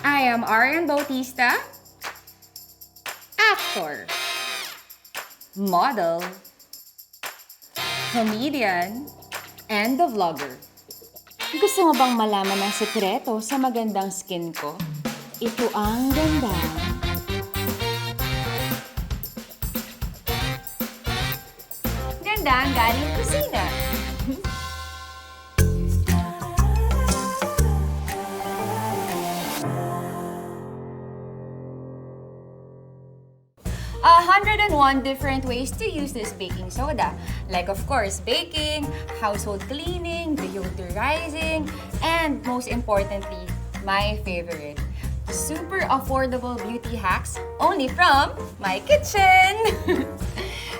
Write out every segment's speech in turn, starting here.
I am Arian Bautista, actor, model, comedian, and the vlogger. Gusto mo bang malaman ang sekreto sa magandang skin ko? Ito ang ganda. Ganda ang galing kusina. 101 different ways to use this baking soda. Like, of course, baking, household cleaning, deodorizing, and most importantly, my favorite, super affordable beauty hacks only from my kitchen!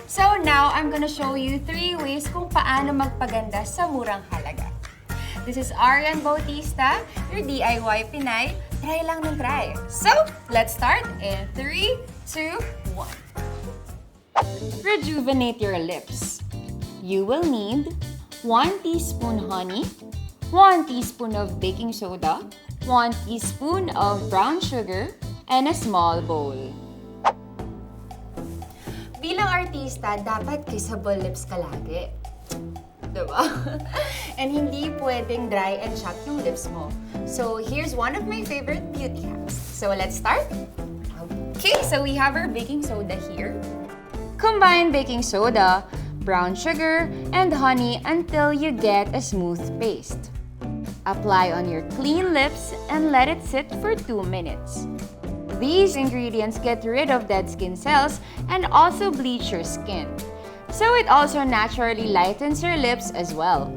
So now, I'm gonna show you 3 ways kung paano magpaganda sa murang halaga. This is Arian Bautista, your DIY Pinay. Try lang ng try. So, let's start in 3, 2, 1. Rejuvenate your lips. You will need 1 teaspoon honey, 1 teaspoon of baking soda, 1 teaspoon of brown sugar, and a small bowl. Bilang artista, dapat kissable lips ka lagi. Diba? And hindi pwedeng dry and chapped yung lips mo. So, here's one of my favorite beauty hacks. So, let's start. Okay, so we have our baking soda here. Combine baking soda, brown sugar, and honey until you get a smooth paste. Apply on your clean lips and let it sit for 2 minutes. These ingredients get rid of dead skin cells and also bleach your skin. So it also naturally lightens your lips as well.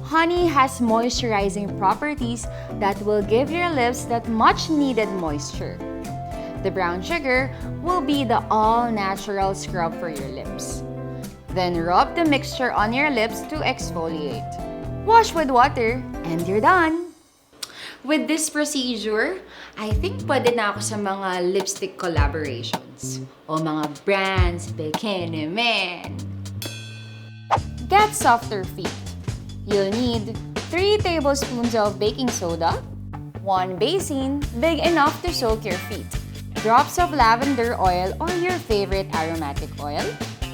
Honey has moisturizing properties that will give your lips that much needed moisture. The brown sugar will be the all-natural scrub for your lips. Then rub the mixture on your lips to exfoliate. Wash with water and you're done! With this procedure, I think pwede na ako sa mga lipstick collaborations o mga brands, bikini men. Get softer feet. You'll need 3 tablespoons of baking soda, 1 basin big enough to soak your feet, drops of lavender oil or your favorite aromatic oil,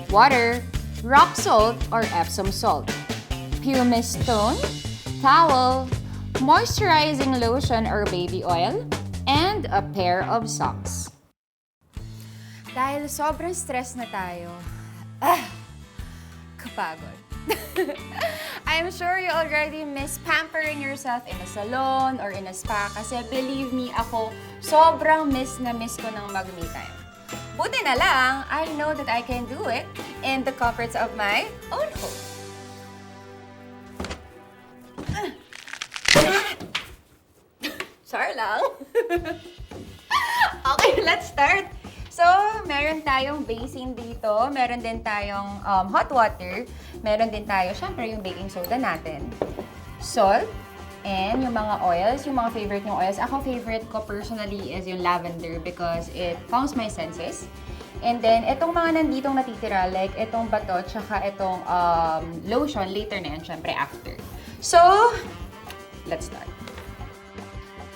water, rock salt or Epsom salt, pumice stone, towel, moisturizing lotion or baby oil, and a pair of socks. Dahil sobrang stress na tayo, kapagod. I'm sure you already miss pampering yourself in a salon or in a spa kasi believe me, ako sobrang miss ko ng mag-me time. Buti na lang, I know that I can do it in the comforts of my own home. Char lang. Okay, let's start. So, meron tayong basin dito, meron din tayong hot water, meron din tayo, syempre, yung baking soda natin, salt, and yung mga oils, yung mga favorite yung oils. Ako, favorite ko personally is yung lavender because it calms my senses. And then, itong mga nanditong natitira, like itong bato, tsaka itong lotion, later na yan, syempre, after. So, let's start.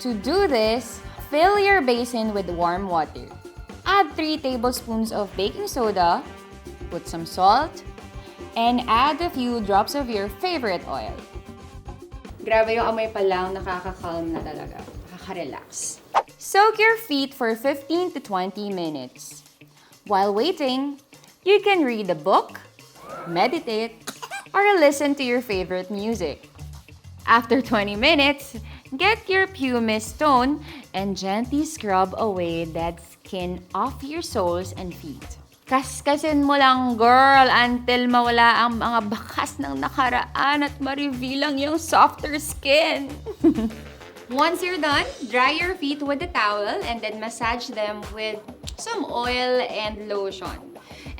To do this, fill your basin with warm water. Add 3 tablespoons of baking soda, put some salt, and add a few drops of your favorite oil. Grabe yung amoy pa lang, nakaka-calm na talaga. Nakaka-relax. Soak your feet for 15 to 20 minutes. While waiting, you can read a book, meditate, or listen to your favorite music. After 20 minutes, get your pumice stone and gently scrub away dead skin off your soles and feet. Kaskasin mo lang, girl, until mawala ang mga bakas ng nakaraan at ma-reveal ang yung softer skin. Once you're done, dry your feet with a towel and then massage them with some oil and lotion.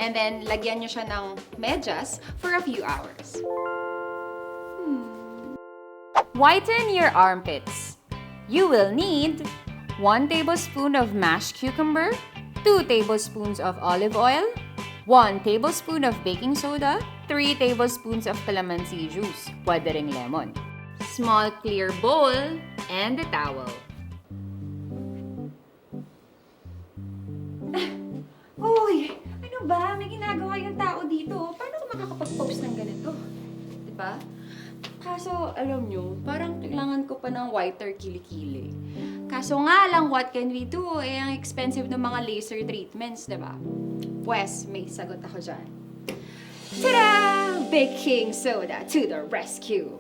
And then, lagyan nyo siya ng medyas for a few hours. Whiten your armpits. You will need 1 tablespoon of mashed cucumber, 2 tablespoons of olive oil, 1 tablespoon of baking soda, 3 tablespoons of calamansi juice, pwede ring lemon, small clear bowl, and a towel. nakakapag-post ng ganito. Diba? Kaso, alam nyo, parang kailangan ko pa ng whiter kilikili. Kaso nga lang, what can we do? Eh, ang expensive ng mga laser treatments, diba? Pwes, may sagot ako dyan. Ta-da! Baking soda to the rescue!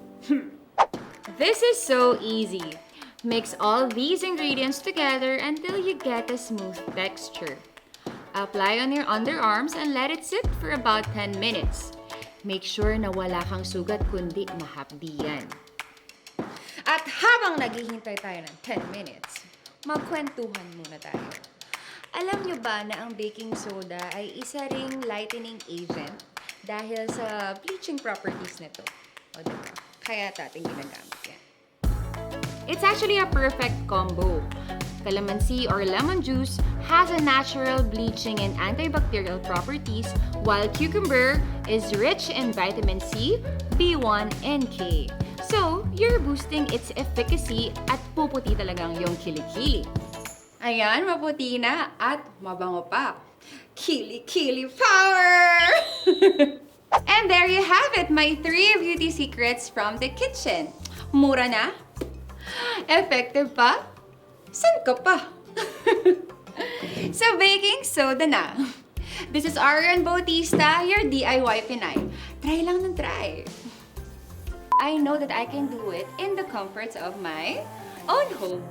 This is so easy. Mix all these ingredients together until you get a smooth texture. Apply on your underarms and let it sit for about 10 minutes. Make sure na wala kang sugat kundi mahapdi yan. At habang naghihintay tayo ng 10 minutes, magkwentuhan muna tayo. Alam nyo ba na ang baking soda ay isa ring lightening agent dahil sa bleaching properties nito? O diba? Kaya natin ginagamit yan. It's actually a perfect combo. Calamansi or lemon juice has a natural bleaching and antibacterial properties, while cucumber is rich in vitamin C, B1, and K. So, you're boosting its efficacy at puputi talagang yung kilikili. Ayan, maputi na at mabango pa. Kili-kili power! And there you have it, my 3 beauty secrets from the kitchen. Mura na? Effective pa? San ka pa? So, baking soda na. This is Arian Bautista, your DIY Pinay. Try lang ng try. I know that I can do it in the comforts of my own home.